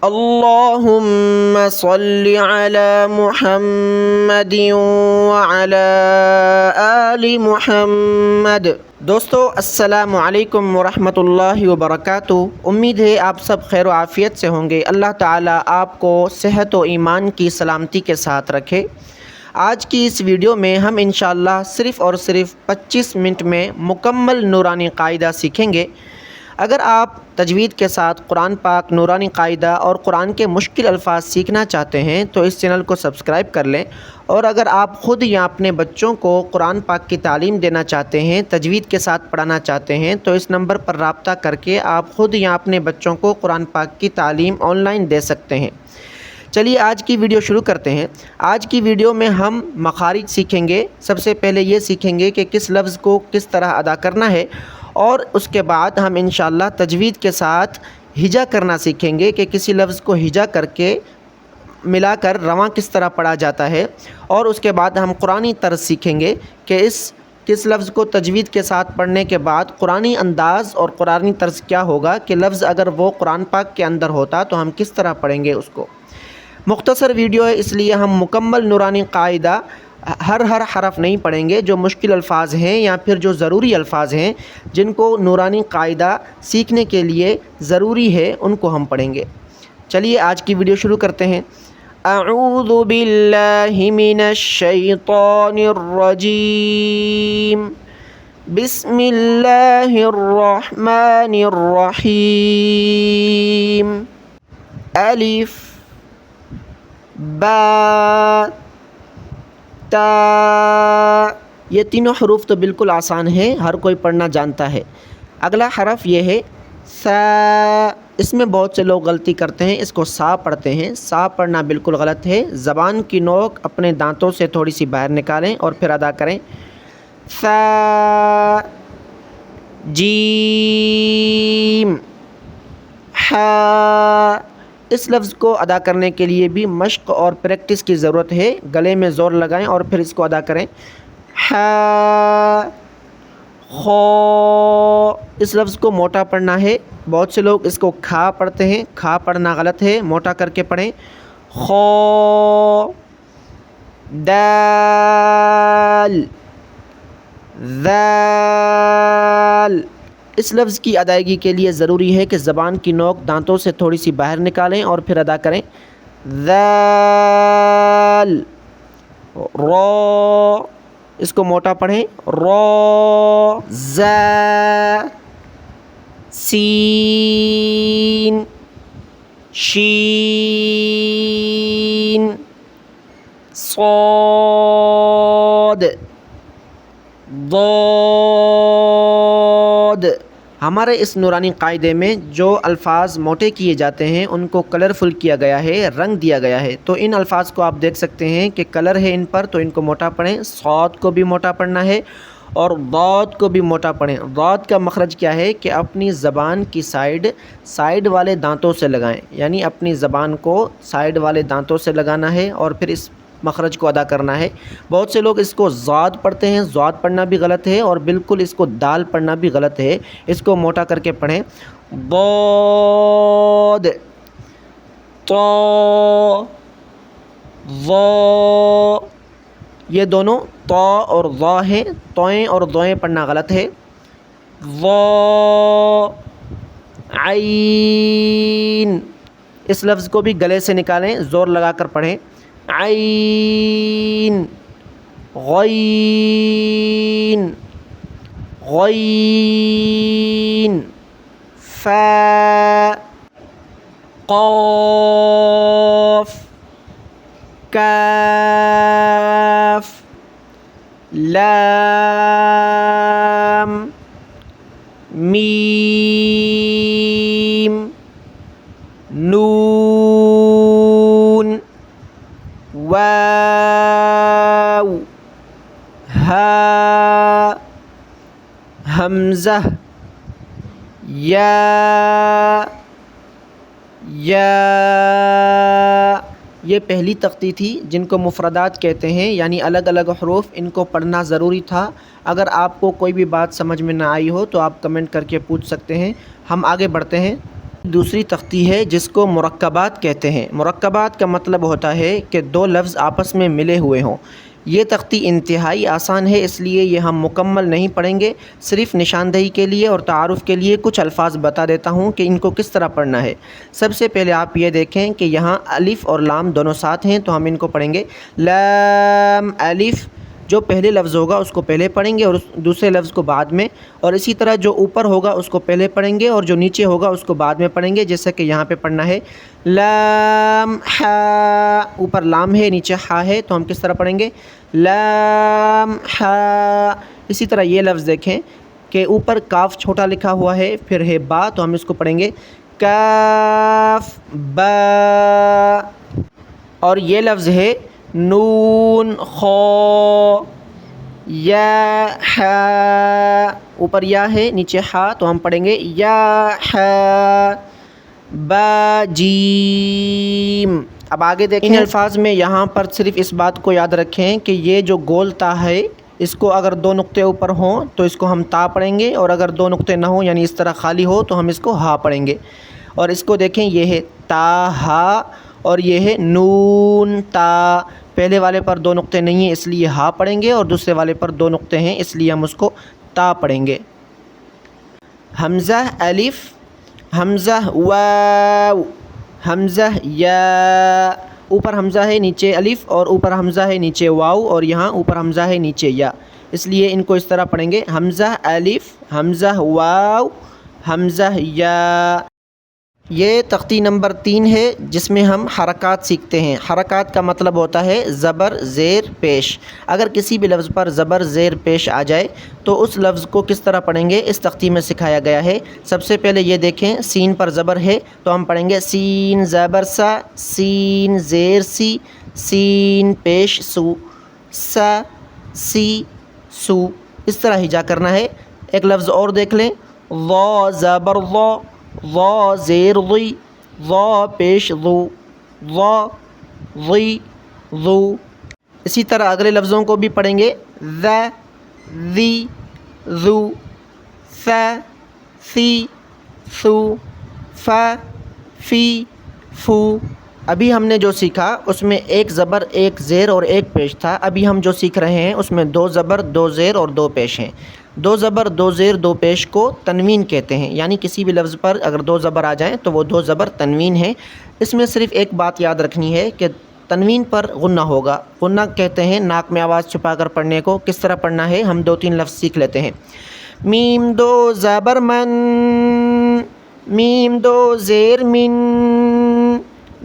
اللہم صلی علی محمد وعلی آل محمد۔ دوستو السلام علیکم ورحمۃ اللہ وبرکاتہ۔ امید ہے آپ سب خیر و عافیت سے ہوں گے۔ اللہ تعالیٰ آپ کو صحت و ایمان کی سلامتی کے ساتھ رکھے۔ آج کی اس ویڈیو میں ہم انشاءاللہ صرف اور صرف 25 منٹ میں مکمل نورانی قاعدہ سیکھیں گے۔ اگر آپ تجوید کے ساتھ قرآن پاک، نورانی قاعدہ اور قرآن کے مشکل الفاظ سیکھنا چاہتے ہیں تو اس چینل کو سبسکرائب کر لیں، اور اگر آپ خود یا اپنے بچوں کو قرآن پاک کی تعلیم دینا چاہتے ہیں، تجوید کے ساتھ پڑھانا چاہتے ہیں تو اس نمبر پر رابطہ کر کے آپ خود یا اپنے بچوں کو قرآن پاک کی تعلیم آن لائن دے سکتے ہیں۔ چلیے آج کی ویڈیو شروع کرتے ہیں۔ آج کی ویڈیو میں ہم مخارج سیکھیں گے۔ سب سے پہلے یہ سیکھیں گے کہ کس لفظ کو کس طرح ادا کرنا ہے، اور اس کے بعد ہم انشاءاللہ تجوید کے ساتھ ہجا کرنا سیکھیں گے کہ کسی لفظ کو ہجا کر کے ملا کر رواں کس طرح پڑھا جاتا ہے، اور اس کے بعد ہم قرآنی طرز سیکھیں گے کہ کس لفظ کو تجوید کے ساتھ پڑھنے کے بعد قرآنی انداز اور قرآنی طرز کیا ہوگا، کہ لفظ اگر وہ قرآن پاک کے اندر ہوتا تو ہم کس طرح پڑھیں گے اس کو۔ مختصر ویڈیو ہے، اس لیے ہم مکمل نورانی قاعدہ ہر حرف نہیں پڑھیں گے۔ جو مشکل الفاظ ہیں یا پھر جو ضروری الفاظ ہیں جن کو نورانی قاعدہ سیکھنے کے لیے ضروری ہے ان کو ہم پڑھیں گے۔ چلیے آج کی ویڈیو شروع کرتے ہیں۔ اعوذ باللہ من الشیطان الرجیم، بسم اللہ الرحمن الرحیم۔ الف با تا، یہ تینوں حروف تو بالکل آسان ہے، ہر کوئی پڑھنا جانتا ہے۔ اگلا حرف یہ ہے سا۔ اس میں بہت سے لوگ غلطی کرتے ہیں، اس کو سا پڑھتے ہیں۔ سا پڑھنا بالکل غلط ہے۔ زبان کی نوک اپنے دانتوں سے تھوڑی سی باہر نکالیں اور پھر ادا کریں۔ سا جیم ہا۔ اس لفظ کو ادا کرنے کے لیے بھی مشق اور پریکٹس کی ضرورت ہے۔ گلے میں زور لگائیں اور پھر اس کو ادا کریں۔ ہا خو۔ اس لفظ کو موٹا پڑھنا ہے۔ بہت سے لوگ اس کو کھا پڑھتے ہیں، کھا پڑھنا غلط ہے، موٹا کر کے پڑھیں۔ خو دال ذال۔ اس لفظ کی ادائیگی کے لیے ضروری ہے کہ زبان کی نوک دانتوں سے تھوڑی سی باہر نکالیں اور پھر ادا کریں۔ ذال رو۔ اس کو موٹا پڑھیں۔ رو زا سین شین صاد ضاد۔ ہمارے اس نورانی قاعدے میں جو الفاظ موٹے کیے جاتے ہیں ان کو کلرفل کیا گیا ہے، رنگ دیا گیا ہے۔ تو ان الفاظ کو آپ دیکھ سکتے ہیں کہ کلر ہے ان پر، تو ان کو موٹا پڑھیں۔ صاد کو بھی موٹا پڑھنا ہے اور ضاد کو بھی موٹا پڑھیں۔ ضاد کا مخرج کیا ہے کہ اپنی زبان کی سائیڈ والے دانتوں سے لگائیں، یعنی اپنی زبان کو سائیڈ والے دانتوں سے لگانا ہے اور پھر اس مخرج کو ادا کرنا ہے۔ بہت سے لوگ اس کو ضاد پڑھتے ہیں، ضاد پڑھنا بھی غلط ہے، اور بالکل اس کو دال پڑھنا بھی غلط ہے۔ اس کو موٹا کر کے پڑھیں۔ ضاد طا ظا۔ یہ دونوں طا اور ظا ہیں، طوئیں اور ضوئیں پڑھنا غلط ہے۔ ظا عین۔ اس لفظ کو بھی گلے سے نکالیں، زور لگا کر پڑھیں۔ عین غین غین فا قاف کاف لام میم نون واو ہا حمزہ یا یہ پہلی تختی تھی جن کو مفردات کہتے ہیں، یعنی الگ الگ حروف، ان کو پڑھنا ضروری تھا۔ اگر آپ کو کوئی بھی بات سمجھ میں نہ آئی ہو تو آپ کمنٹ کر کے پوچھ سکتے ہیں۔ ہم آگے بڑھتے ہیں۔ دوسری تختی ہے جس کو مرکبات کہتے ہیں۔ مرکبات کا مطلب ہوتا ہے کہ دو لفظ آپس میں ملے ہوئے ہوں۔ یہ تختی انتہائی آسان ہے، اس لیے یہ ہم مکمل نہیں پڑھیں گے، صرف نشاندہی کے لیے اور تعارف کے لیے کچھ الفاظ بتا دیتا ہوں کہ ان کو کس طرح پڑھنا ہے۔ سب سے پہلے آپ یہ دیکھیں کہ یہاں الف اور لام دونوں ساتھ ہیں، تو ہم ان کو پڑھیں گے لام الف۔ جو پہلے لفظ ہوگا اس کو پہلے پڑھیں گے اور دوسرے لفظ کو بعد میں، اور اسی طرح جو اوپر ہوگا اس کو پہلے پڑھیں گے اور جو نیچے ہوگا اس کو بعد میں پڑھیں گے، جیسا کہ یہاں پہ پڑھنا ہے لام ہا، اوپر لام ہے نیچے ہا ہے، تو ہم کس طرح پڑھیں گے لام ہا۔ اسی طرح یہ لفظ دیکھیں کہ اوپر کاف چھوٹا لکھا ہوا ہے، پھر ہے با، تو ہم اس کو پڑھیں گے کاف با۔ اور یہ لفظ ہے نون خا یا ہا، اوپر یا ہے نیچے ہا، تو ہم پڑھیں گے یا ہا با جیم۔ اب آگے دیکھیں، ان الفاظ میں یہاں پر صرف اس بات کو یاد رکھیں کہ یہ جو گول تا ہے، اس کو اگر دو نقطے اوپر ہوں تو اس کو ہم تا پڑھیں گے، اور اگر دو نقطے نہ ہوں یعنی اس طرح خالی ہو تو ہم اس کو ہا پڑھیں گے۔ اور اس کو دیکھیں، یہ ہے تا ہا اور یہ ہے نون تا۔ پہلے والے پر دو نقطے نہیں ہیں اس لیے ہا پڑھیں گے، اور دوسرے والے پر دو نقطے ہیں اس لیے ہم اس کو تا پڑھیں گے۔ حمزہ الف، حمزہ واو، حمزہ یا، اوپر حمزہ ہے نیچے الف، اور اوپر حمزہ ہے نیچے واو، اور یہاں اوپر حمزہ ہے نیچے یا، اس لیے ان کو اس طرح پڑھیں گے حمزہ الف، حمزہ واو، حمزہ یا۔ یہ تختی نمبر 3 ہے جس میں ہم حرکات سیکھتے ہیں۔ حرکات کا مطلب ہوتا ہے زبر زیر پیش۔ اگر کسی بھی لفظ پر زبر زیر پیش آ جائے تو اس لفظ کو کس طرح پڑھیں گے، اس تختی میں سکھایا گیا ہے۔ سب سے پہلے یہ دیکھیں، سین پر زبر ہے تو ہم پڑھیں گے سین زبر سا، سین زیر سی، سین پیش سو، سا سی سو، اس طرح ہجا کرنا ہے۔ ایک لفظ اور دیکھ لیں، ضا زبر ضا، ضا زیر ضی، ضا پیش ضو، ضا ضی ضو۔ اسی طرح اگلے لفظوں کو بھی پڑھیں گے، ذا ذی ذو، فا فی ثو، فا فی فو۔ ابھی ہم نے جو سیکھا اس میں ایک زبر ایک زیر اور ایک پیش تھا، ابھی ہم جو سیکھ رہے ہیں اس میں دو زبر دو زیر اور دو پیش ہیں۔ دو زبر دو زیر دو پیش کو تنوین کہتے ہیں، یعنی کسی بھی لفظ پر اگر دو زبر آ جائیں تو وہ دو زبر تنوین ہے۔ اس میں صرف ایک بات یاد رکھنی ہے کہ تنوین پر غنہ ہوگا۔ غنہ کہتے ہیں ناک میں آواز چھپا کر پڑھنے کو۔ کس طرح پڑھنا ہے، ہم 2-3 لفظ سیکھ لیتے ہیں۔ میم دو زبر من، میم دو زیر من،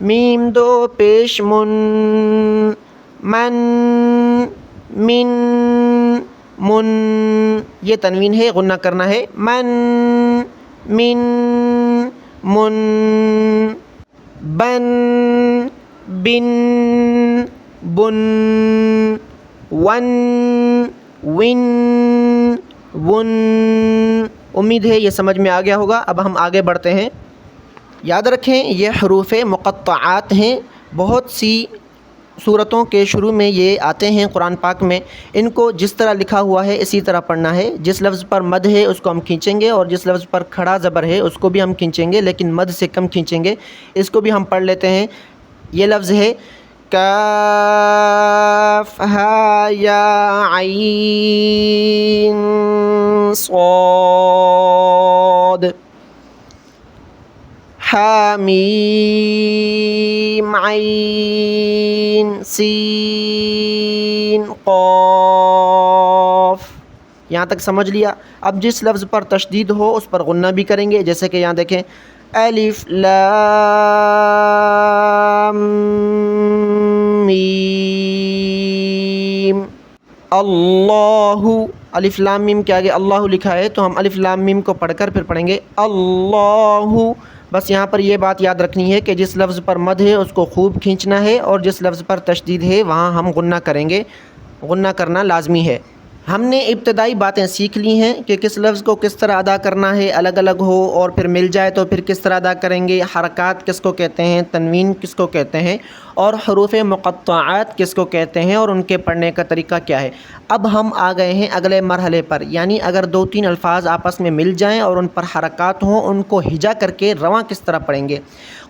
میم دو پیش من، من من من، یہ تنوین ہے، غنہ کرنا ہے من من من۔ بن بن بن، ون ون ون۔ امید ہے یہ سمجھ میں آ گیا ہوگا۔ اب ہم آگے بڑھتے ہیں۔ یاد رکھیں یہ حروف مقطعات ہیں، بہت سی سورتوں کے شروع میں یہ آتے ہیں قرآن پاک میں۔ ان کو جس طرح لکھا ہوا ہے اسی طرح پڑھنا ہے۔ جس لفظ پر مد ہے اس کو ہم کھینچیں گے، اور جس لفظ پر کھڑا زبر ہے اس کو بھی ہم کھینچیں گے، لیکن مد سے کم کھینچیں گے۔ اس کو بھی ہم پڑھ لیتے ہیں۔ یہ لفظ ہے کاف ہا یا عین صاد، حامیم عین سین قاف۔ یہاں تک سمجھ لیا۔ اب جس لفظ پر تشدید ہو اس پر غنہ بھی کریں گے، جیسے کہ یہاں دیکھیں الف لام میم، اللہ، الف لام میم کے آگے اللہ لکھا ہے تو ہم الف لام میم کو پڑھ کر پھر پڑھیں گے اللہ۔ بس یہاں پر یہ بات یاد رکھنی ہے کہ جس لفظ پر مد ہے اس کو خوب کھینچنا ہے، اور جس لفظ پر تشدید ہے وہاں ہم غنہ کریں گے، غنہ کرنا لازمی ہے۔ ہم نے ابتدائی باتیں سیکھ لی ہیں کہ کس لفظ کو کس طرح ادا کرنا ہے، الگ الگ ہو اور پھر مل جائے تو پھر کس طرح ادا کریں گے، حرکات کس کو کہتے ہیں، تنوین کس کو کہتے ہیں، اور حروف مقطعات کس کو کہتے ہیں اور ان کے پڑھنے کا طریقہ کیا ہے۔ اب ہم آ گئے ہیں اگلے مرحلے پر، یعنی اگر 2-3 الفاظ آپس میں مل جائیں اور ان پر حرکات ہوں، ان کو ہجا کر کے رواں کس طرح پڑھیں گے۔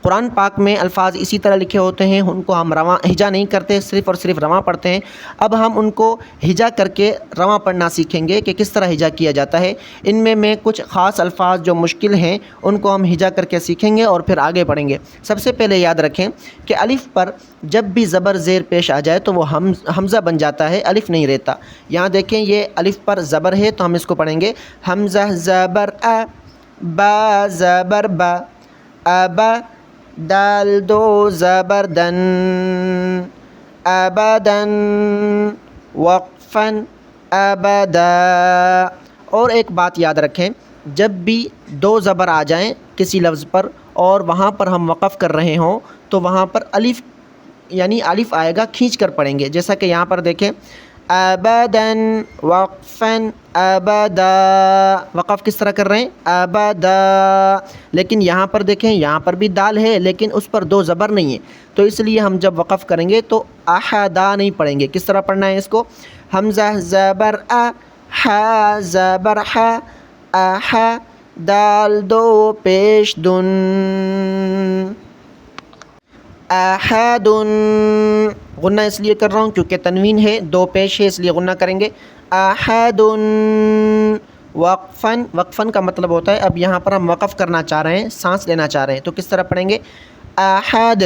قرآن پاک میں الفاظ اسی طرح لکھے ہوتے ہیں، ان کو ہم رواں ہجا نہیں کرتے، صرف اور صرف رواں پڑھتے ہیں۔ اب ہم ان کو ہجا کر کے رواں پڑھنا سیکھیں گے کہ کس طرح ہجا کیا جاتا ہے۔ ان میں کچھ خاص الفاظ جو مشکل ہیں ان کو ہم ہجا کر کے سیکھیں گے اور پھر آگے بڑھیں گے۔ سب سے پہلے یاد رکھیں کہ الف پر جب بھی زبر زیر پیش آ جائے تو وہ حمزہ بن جاتا ہے، الف نہیں رہتا۔ یہاں دیکھیں یہ الف پر زبر ہے تو ہم اس کو پڑھیں گے حمزہ زبر ا، با زبر با، ابا دال دو زبر دن، ابدن، وقفن ابدا۔ اور ایک بات یاد رکھیں، جب بھی 2 زبر آ جائیں کسی لفظ پر اور وہاں پر ہم وقف کر رہے ہوں تو وہاں پر الف یعنی الف آئے گا، کھینچ کر پڑھیں گے، جیسا کہ یہاں پر دیکھیں ابدن وقفن ابدا، وقف کس طرح کر رہے ہیں ابدا۔ لیکن یہاں پر دیکھیں، یہاں پر بھی دال ہے لیکن اس پر 2 زبر نہیں ہے، تو اس لیے ہم جب وقف کریں گے تو احدا نہیں پڑھیں گے۔ کس طرح پڑھنا ہے اس کو، حمزہ زبر ا، ح زبر ح، اح دال دو پیش دن، احد۔ غنہ اس لیے کر رہا ہوں کیونکہ تنوین ہے، 2 پیش ہے اس لیے غنہ کریں گے احد۔ وقفن، وقفن کا مطلب ہوتا ہے اب یہاں پر ہم وقف کرنا چاہ رہے ہیں، سانس لینا چاہ رہے ہیں، تو کس طرح پڑھیں گے احد،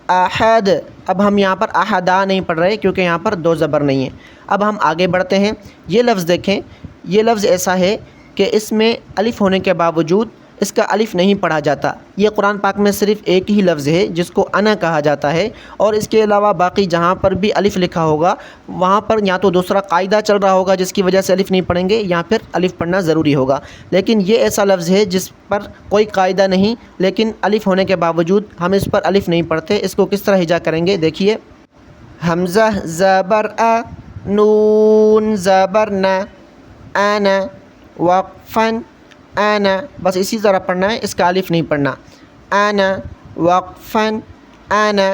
احد۔ اب ہم یہاں پر احدا نہیں پڑھ رہے کیونکہ یہاں پر 2 زبر نہیں ہیں۔ اب ہم آگے بڑھتے ہیں، یہ لفظ دیکھیں، یہ لفظ ایسا ہے کہ اس میں الف ہونے کے باوجود اس کا الف نہیں پڑھا جاتا۔ یہ قرآن پاک میں صرف ایک ہی لفظ ہے جس کو انا کہا جاتا ہے، اور اس کے علاوہ باقی جہاں پر بھی الف لکھا ہوگا وہاں پر یا تو دوسرا قاعدہ چل رہا ہوگا جس کی وجہ سے الف نہیں پڑھیں گے، یا پھر الف پڑھنا ضروری ہوگا۔ لیکن یہ ایسا لفظ ہے جس پر کوئی قاعدہ نہیں، لیکن الف ہونے کے باوجود ہم اس پر الف نہیں پڑھتے۔ اس کو کس طرح ہجا کریں گے، دیکھیے حمزہ زبر ا، نون زبر نا، انا، وقفن انا، بس اسی طرح پڑھنا ہے، اس کا الف نہیں پڑھنا، انا وقفن انا۔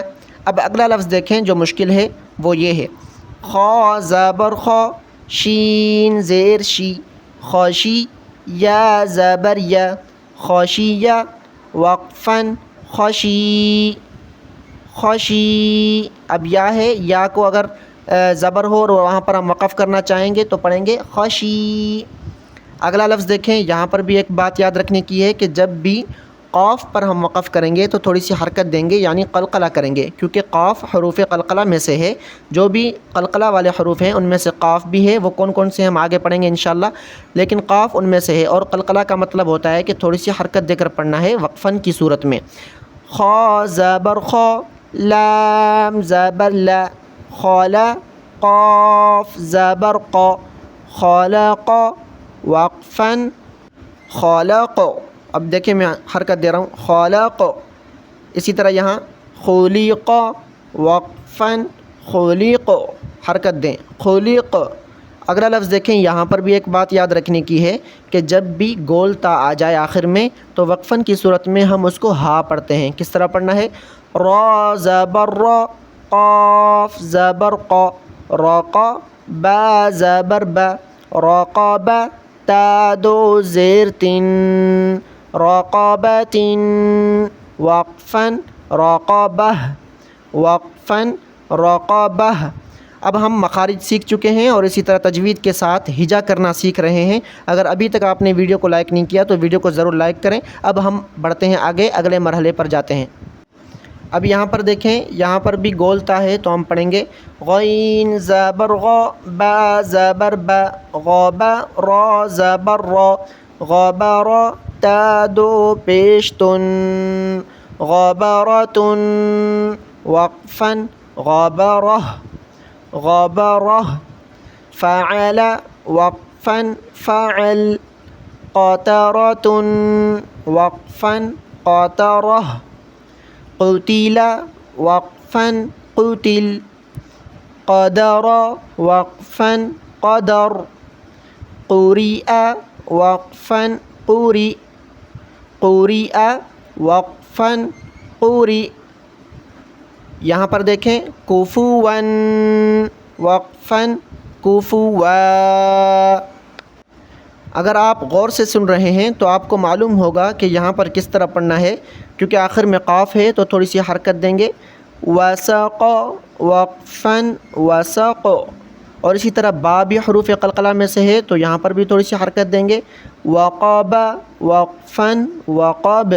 اب اگلا لفظ دیکھیں جو مشکل ہے وہ یہ ہے، خا زبر خا، شین زیر شی، خوشی، یا زبر یا، خوشیہ، وقفن خوشی، خوشی۔ اب یا ہے، یا کو اگر زبر ہو اور وہاں پر ہم وقف کرنا چاہیں گے تو پڑھیں گے خوشی۔ اگلا لفظ دیکھیں، یہاں پر بھی ایک بات یاد رکھنے کی ہے کہ جب بھی قاف پر ہم وقف کریں گے تو تھوڑی سی حرکت دیں گے، یعنی قلقلہ کریں گے، کیونکہ قاف حروف قلقلہ میں سے ہے۔ جو بھی قلقلہ والے حروف ہیں ان میں سے قاف بھی ہے، وہ کون کون سے ہم آگے پڑھیں گے انشاءاللہ، لیکن قاف ان میں سے ہے، اور قلقلہ کا مطلب ہوتا ہے کہ تھوڑی سی حرکت دے کر پڑھنا ہے وقفن کی صورت میں۔ خا زبر خا، لام زبر لا، خالا، قاف زبر قا، خالق، وقفن خالق۔ اب دیکھیں میں حرکت دے رہا ہوں، خالق۔ اسی طرح یہاں خلق، وقفن خلق، حرکت دیں، خلق۔ اگلا لفظ دیکھیں، یہاں پر بھی ایک بات یاد رکھنے کی ہے کہ جب بھی گول تا آ جائے آخر میں تو وقفن کی صورت میں ہم اس کو ہا پڑھتے ہیں۔ کس طرح پڑھنا ہے، را زبر را، قاف زبر قا، راقا، با زبر با، راقبہ، تا دو زیر تن، راقبۃ، وقفن راقبہ، وقفن راقبہ۔ اب ہم مخارج سیکھ چکے ہیں اور اسی طرح تجوید کے ساتھ ہجا کرنا سیکھ رہے ہیں۔ اگر ابھی تک آپ نے ویڈیو کو لائک نہیں کیا تو ویڈیو کو ضرور لائک کریں۔ اب ہم بڑھتے ہیں آگے، اگلے مرحلے پر جاتے ہیں۔ اب یہاں پر دیکھیں، یہاں پر بھی گول تا ہے تو ہم پڑھیں گے غین زبر غا، با زبر با، غابا، را زبر را، غابرا، تا دو پیش تن، غابرتن، وقفن غابرہ، غابرہ، فعل، وقفن فعل، قاطرتن، وقفن قاطرہ، قتل، وقفن قتل، قدر، وقفن قدر قُرِئَ وقفاً قُرِئ قُرِئَ وقفاً قُرِئ. یہاں پر دیکھیں کفواً وقفاً کفوا. اگر آپ غور سے سن رہے ہیں تو آپ کو معلوم ہوگا کہ یہاں پر کس طرح پڑھنا ہے، کیونکہ آخر میں قاف ہے تو تھوڑی سی حرکت دیں گے. وسق وقفاً وسق. اور اسی طرح با بھی حروف قلقلہ میں سے ہے تو یہاں پر بھی تھوڑی سی حرکت دیں گے. وقب وقفاً وقب.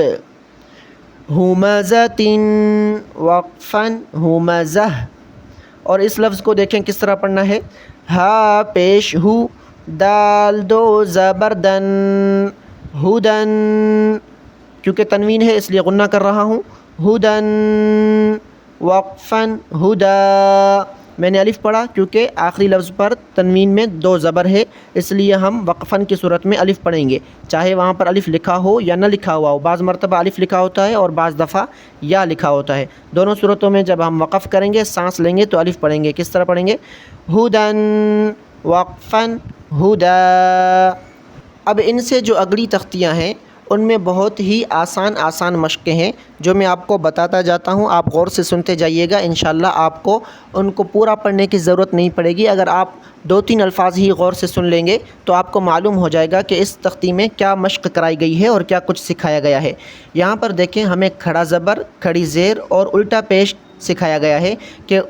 ہمزۃ وقفاً ہمزہ. اور اس لفظ کو دیکھیں کس طرح پڑھنا ہے. ہا پیش ہو، دال دو زبر دن، ہدن. کیونکہ تنوین ہے اس لیے غنہ کر رہا ہوں. ہدن وقفاً ہدا. میں نے الف پڑھا کیونکہ آخری لفظ پر تنوین میں دو زبر ہے، اس لیے ہم وقفاً کی صورت میں الف پڑھیں گے، چاہے وہاں پر الف لکھا ہو یا نہ لکھا ہوا ہو. بعض مرتبہ الف لکھا ہوتا ہے اور بعض دفعہ یا لکھا ہوتا ہے. دونوں صورتوں میں جب ہم وقف کریں گے، سانس لیں گے تو الف پڑھیں گے. کس طرح پڑھیں گے؟ ہدن وقفاً ہدا. اب ان سے جو اگلی تختیاں ہیں ان میں بہت ہی آسان مشقیں ہیں جو میں آپ کو بتاتا جاتا ہوں. آپ غور سے سنتے جائیے گا، انشاءاللہ آپ کو ان کو پورا پڑھنے کی ضرورت نہیں پڑے گی. اگر آپ 2-3 الفاظ ہی غور سے سن لیں گے تو آپ کو معلوم ہو جائے گا کہ اس تختی میں کیا مشق کرائی گئی ہے اور کیا کچھ سکھایا گیا ہے. یہاں پر دیکھیں ہمیں کھڑا زبر، کھڑی زیر اور الٹا پیش سکھایا گیا ہے کہ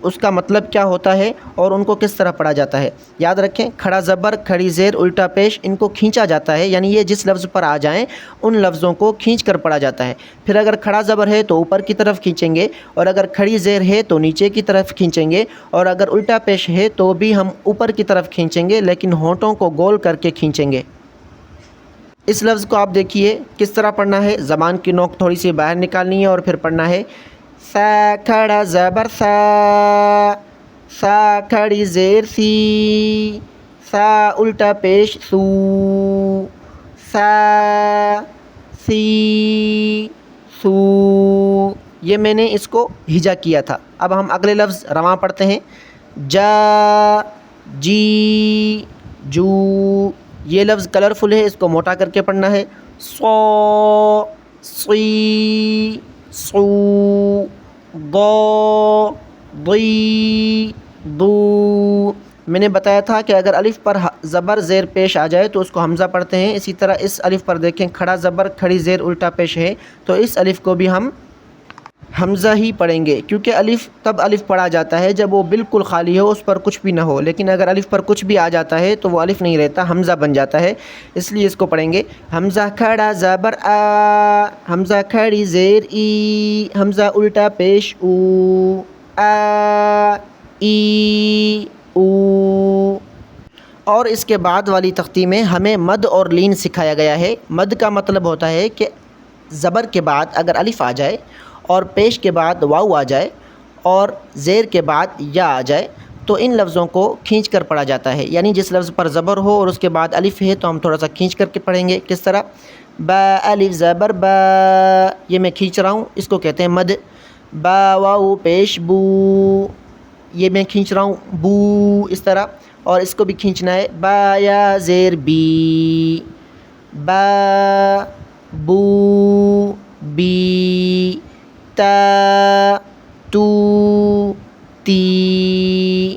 اس کا مطلب کیا ہوتا ہے اور ان کو کس طرح پڑھا جاتا ہے. یاد رکھیں کھڑا زبر، کھڑی زیر، الٹا پیش، ان کو کھینچا جاتا ہے، یعنی یہ جس لفظ پر آ جائیں ان لفظوں کو کھینچ کر پڑھا جاتا ہے. پھر اگر کھڑا زبر ہے تو اوپر کی طرف کھینچیں گے، اور اگر کھڑی زیر ہے تو نیچے کی طرف کھینچیں گے، اور اگر الٹا پیش ہے تو بھی ہم اوپر کی طرف کھینچیں گے لیکن ہونٹوں کو گول کر کے کھینچیں گے. اس لفظ کو آپ دیکھیے کس طرح پڑھنا ہے. زبان کی نوک تھوڑی سی باہر نکالنی ہے اور پھر پڑھنا ہے سا کھڑا زبر سا، سا کھڑی زیر سی، سا الٹا پیش سو، سا سی سو. یہ میں نے اس کو ہجا کیا تھا. اب ہم اگلے لفظ رواں پڑھتے ہیں. جا جی جو. یہ لفظ کلرفل ہے، اس کو موٹا کر کے پڑھنا ہے. صو صی صو، ضو ضی ضو. میں نے بتایا تھا کہ اگر الف پر زبر زیر پیش آ جائے تو اس کو حمزہ پڑھتے ہیں. اسی طرح اس الف پر دیکھیں کھڑا زبر، کھڑی زیر، الٹا پیش ہے تو اس الف کو بھی ہم حمزہ ہی پڑھیں گے، کیونکہ الف تب الف پڑھا جاتا ہے جب وہ بالکل خالی ہو، اس پر کچھ بھی نہ ہو. لیکن اگر الف پر کچھ بھی آ جاتا ہے تو وہ الف نہیں رہتا، حمزہ بن جاتا ہے، اس لیے اس کو پڑھیں گے. حمزہ کھڑا زبر آ، حمزہ کھڑی زیر ای، حمزہ الٹا پیش او، آ ای او. اور اس کے بعد والی تختی میں ہمیں مد اور لین سکھایا گیا ہے. مد کا مطلب ہوتا ہے کہ زبر کے بعد اگر الف آ جائے اور پیش کے بعد واو آ جائے اور زیر کے بعد یا آ جائے تو ان لفظوں کو کھینچ کر پڑھا جاتا ہے. یعنی جس لفظ پر زبر ہو اور اس کے بعد الف ہے تو ہم تھوڑا سا کھینچ کر کے پڑھیں گے. کس طرح؟ با الف زبر با، یہ میں کھینچ رہا ہوں، اس کو کہتے ہیں مد. با واو پیش بو، یہ میں کھینچ رہا ہوں بو، اس طرح. اور اس کو بھی کھینچنا ہے. با یا زیر بی، با بو بی، تا تو تی.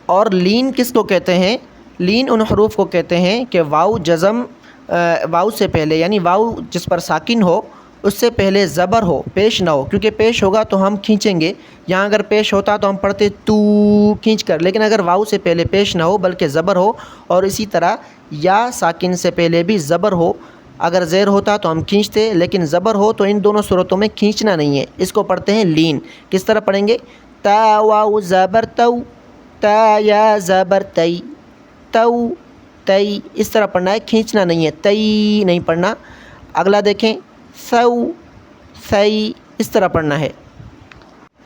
اور لین کس کو کہتے ہیں؟ لین ان حروف کو کہتے ہیں کہ واو جزم واو سے پہلے، یعنی واو جس پر ساکن ہو اس سے پہلے زبر ہو، پیش نہ ہو. کیونکہ پیش ہوگا تو ہم کھینچیں گے، یہاں اگر پیش ہوتا تو ہم پڑھتے تو کھینچ کر. لیکن اگر واو سے پہلے پیش نہ ہو بلکہ زبر ہو، اور اسی طرح یا ساکن سے پہلے بھی زبر ہو، اگر زیر ہوتا تو ہم کھینچتے، لیکن زبر ہو تو ان دونوں صورتوں میں کھینچنا نہیں ہے. اس کو پڑھتے ہیں لین. کس طرح پڑھیں گے؟ تا واو زبر تو، تا یا زبر تی، تو تی. اس طرح پڑھنا ہے، کھینچنا نہیں ہے، تی نہیں پڑھنا. اگلا دیکھیں سو سی، اس طرح پڑھنا ہے.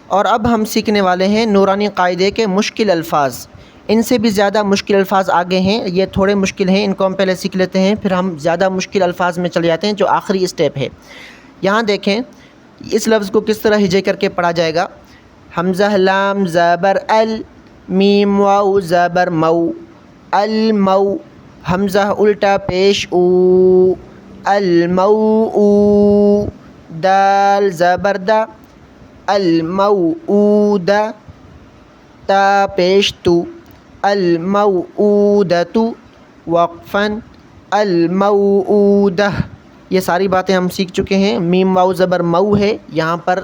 اور اب ہم سیکھنے والے ہیں نورانی قاعدے کے مشکل الفاظ. ان سے بھی زیادہ مشکل الفاظ آگے ہیں، یہ تھوڑے مشکل ہیں، ان کو ہم پہلے سیکھ لیتے ہیں، پھر ہم زیادہ مشکل الفاظ میں چلے جاتے ہیں جو آخری اسٹیپ ہے. یہاں دیکھیں اس لفظ کو کس طرح ہجے کر کے پڑھا جائے گا. حمزہ لام زبر ال، میم واو زبر مو، المو، حمزہ الٹا پیش او، الموءو، دال زبر دا، الموعودہ، تا پیش تو، الموعودۃ، وقفاً، الموعودہ۔ یہ ساری باتیں ہم سیکھ چکے ہیں۔ میم واو زبر مو ہے، یہاں پر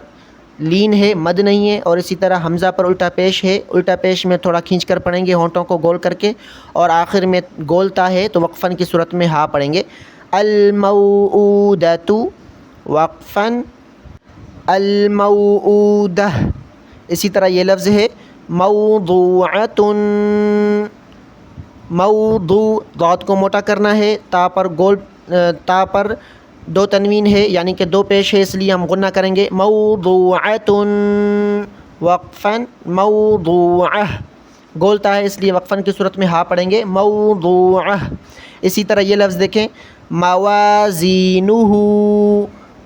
لین ہے، مد نہیں ہے، اور اسی طرح حمزہ پر الٹا پیش ہے، الٹا پیش میں تھوڑا کھینچ کر پڑھیں گے ہونٹوں کو گول کر کے، اور آخر میں گول تا ہے تو وقفاً کی صورت میں ہا پڑھیں گے، الموعودۃ، وقفاً، الموعودہ۔ اسی طرح یہ لفظ ہے موضوعۃ، موضوع، ضاد کو موٹا کرنا ہے، تا پر تا پر دو تنوین ہے یعنی کہ دو پیش ہے، اس لیے ہم غنہ کریں گے، موضوعۃ، وقفاً، موضوعہ، گول تا ہے اس لیے وقفاً کی صورت میں ہا پڑھیں گے، موضوعہ۔ اسی طرح یہ لفظ دیکھیں موازینہ،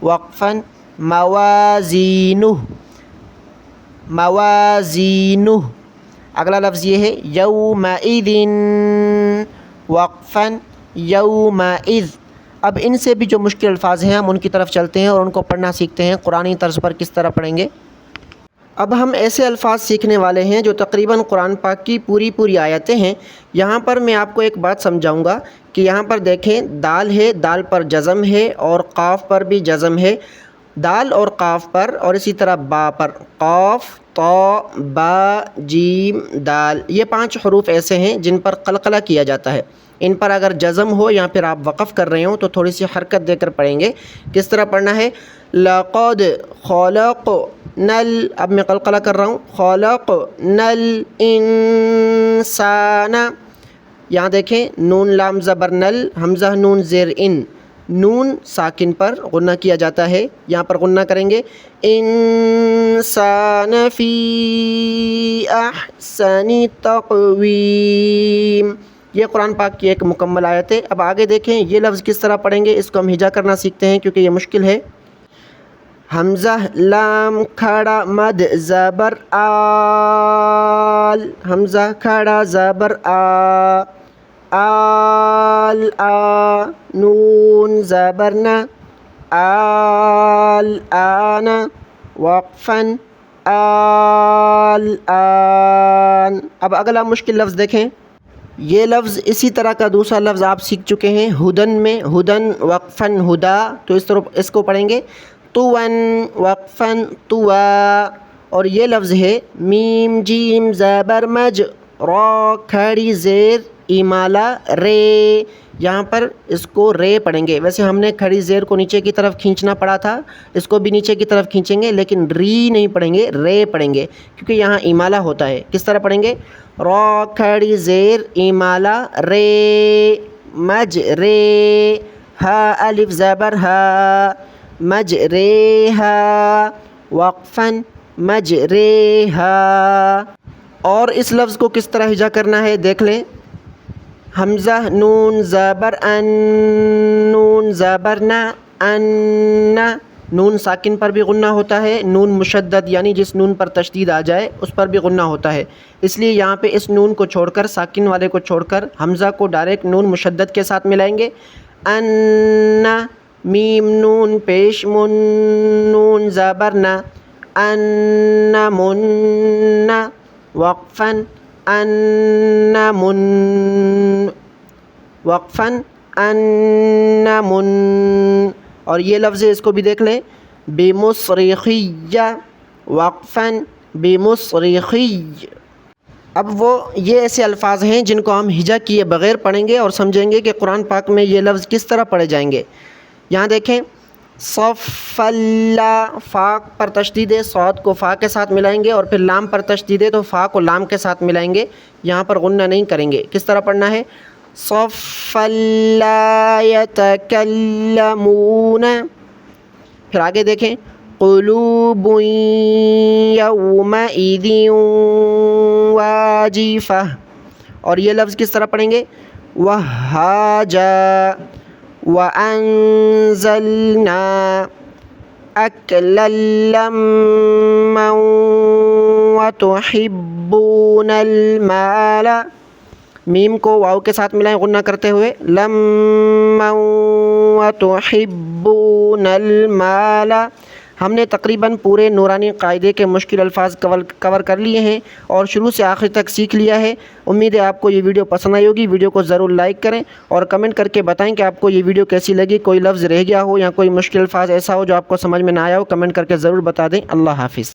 وقفاً، موازینہ، موازینہ۔ اگلا لفظ یہ ہے یومئذ، وقفاً، یومئذ۔ اب ان سے بھی جو مشکل الفاظ ہیں ہم ان کی طرف چلتے ہیں اور ان کو پڑھنا سیکھتے ہیں، قرآنی طرز پر کس طرح پڑھیں گے۔ اب ہم ایسے الفاظ سیکھنے والے ہیں جو تقریباً قرآن پاک کی پوری آیتیں ہیں۔ یہاں پر میں آپ کو ایک بات سمجھاؤں گا کہ یہاں پر دیکھیں دال ہے، دال پر جزم ہے، اور قاف پر بھی جزم ہے، دال اور قاف پر، اور اسی طرح با پر، قاف، طا، با، جیم، دال، یہ 5 حروف ایسے ہیں جن پر قلقلہ کیا جاتا ہے۔ ان پر اگر جزم ہو یا پھر آپ وقف کر رہے ہوں تو تھوڑی سی حرکت دے کر پڑھیں گے۔ کس طرح پڑھنا ہے؟ لقد خلقنا، اب میں قلقلہ کر رہا ہوں، خلقنا الانسان، یہاں دیکھیں نون لام زبر نل، حمزہ نون زیر ان، نون ساکن پر غنہ کیا جاتا ہے، یہاں پر غنہ کریں گے، انسان فی احسن تقویم۔ یہ قرآن پاک کی ایک مکمل آیت ہے۔ اب آگے دیکھیں یہ لفظ کس طرح پڑھیں گے، اس کو ہم ہجا کرنا سیکھتے ہیں کیونکہ یہ مشکل ہے۔ حمزہ لام کھڑا مد زبر آل، حمزہ کھڑا زبر آ، آل آ، نون زبر نا، آل آن، وقفاً، آل آن۔ اب اگلا مشکل لفظ دیکھیں، یہ لفظ اسی طرح کا دوسرا لفظ آپ سیکھ چکے ہیں ہدن میں، ہدن، وقفاً، ہدا، تو اس طرح اس کو پڑھیں گے طوً، وقفاً، طوا۔ اور یہ لفظ ہے میم جیم زبر مج، را کھڑی زیر ایمالا رے، یہاں پر اس کو رے پڑھیں گے۔ ویسے ہم نے کھڑی زیر کو نیچے کی طرف کھینچنا پڑا تھا، اس کو بھی نیچے کی طرف کھینچیں گے، لیکن ری نہیں پڑھیں گے، رے پڑھیں گے کیونکہ یہاں ایمالا ہوتا ہے۔ کس طرح پڑھیں گے؟ را کھڑی زیر ایمالا رے، مج رے، ہا الف زبر ہا، مج رے ہا، وقفاً، مج رے ہا۔ اور اس لفظ کو کس طرح ہجا کرنا ہے دیکھ لیں، حمزہ نون زبر ان، نون زبر نا، ان، نون ساکن پر بھی غنہ ہوتا ہے، نون مشدد یعنی جس نون پر تشدید آ جائے اس پر بھی غنہ ہوتا ہے، اس لیے یہاں پہ اس نون کو چھوڑ کر، ساکن والے کو چھوڑ کر حمزہ کو ڈائریکٹ نون مشدد کے ساتھ ملائیں گے، ان، میم نون پیش من، نون زبر نا، ان من، وقفاً، ان من، وقفاً، ان من۔ اور یہ لفظ ہے اس کو بھی دیکھ لیں، بمصرخیہ، وقفاً، بمصرخی۔ اب وہ یہ ایسے الفاظ ہیں جن کو ہم ہجا کیے بغیر پڑھیں گے اور سمجھیں گے کہ قرآن پاک میں یہ لفظ کس طرح پڑھے جائیں گے۔ یہاں دیکھیں صف اللہ، فا پر تشدید ہے، صاد کو فا کے ساتھ ملائیں گے، اور پھر لام پر تشدید ہے تو فا کو لام کے ساتھ ملائیں گے، یہاں پر غنہ نہیں کریں گے۔ کس طرح پڑھنا ہے؟ صف لا یتکلمون۔ پھر آگے دیکھیں قلوب یومئذ واجفہ، اور یہ لفظ کس طرح پڑھیں گے؟ وہاجا، وَأَنزَلْنَا أَكْلًا لَمًّا وتحبون المال، میم کو واو کے ساتھ ملائیں غنہ کرتے ہوئے، لما وتحبون المال۔ ہم نے تقریباً پورے نورانی قاعدے کے مشکل الفاظ کور کر لیے ہیں اور شروع سے آخر تک سیکھ لیا ہے۔ امید ہے آپ کو یہ ویڈیو پسند آئی ہوگی۔ ویڈیو کو ضرور لائک کریں اور کمنٹ کر کے بتائیں کہ آپ کو یہ ویڈیو کیسی لگی، کوئی لفظ رہ گیا ہو یا کوئی مشکل الفاظ ایسا ہو جو آپ کو سمجھ میں نہ آیا ہو، کمنٹ کر کے ضرور بتا دیں۔ اللہ حافظ۔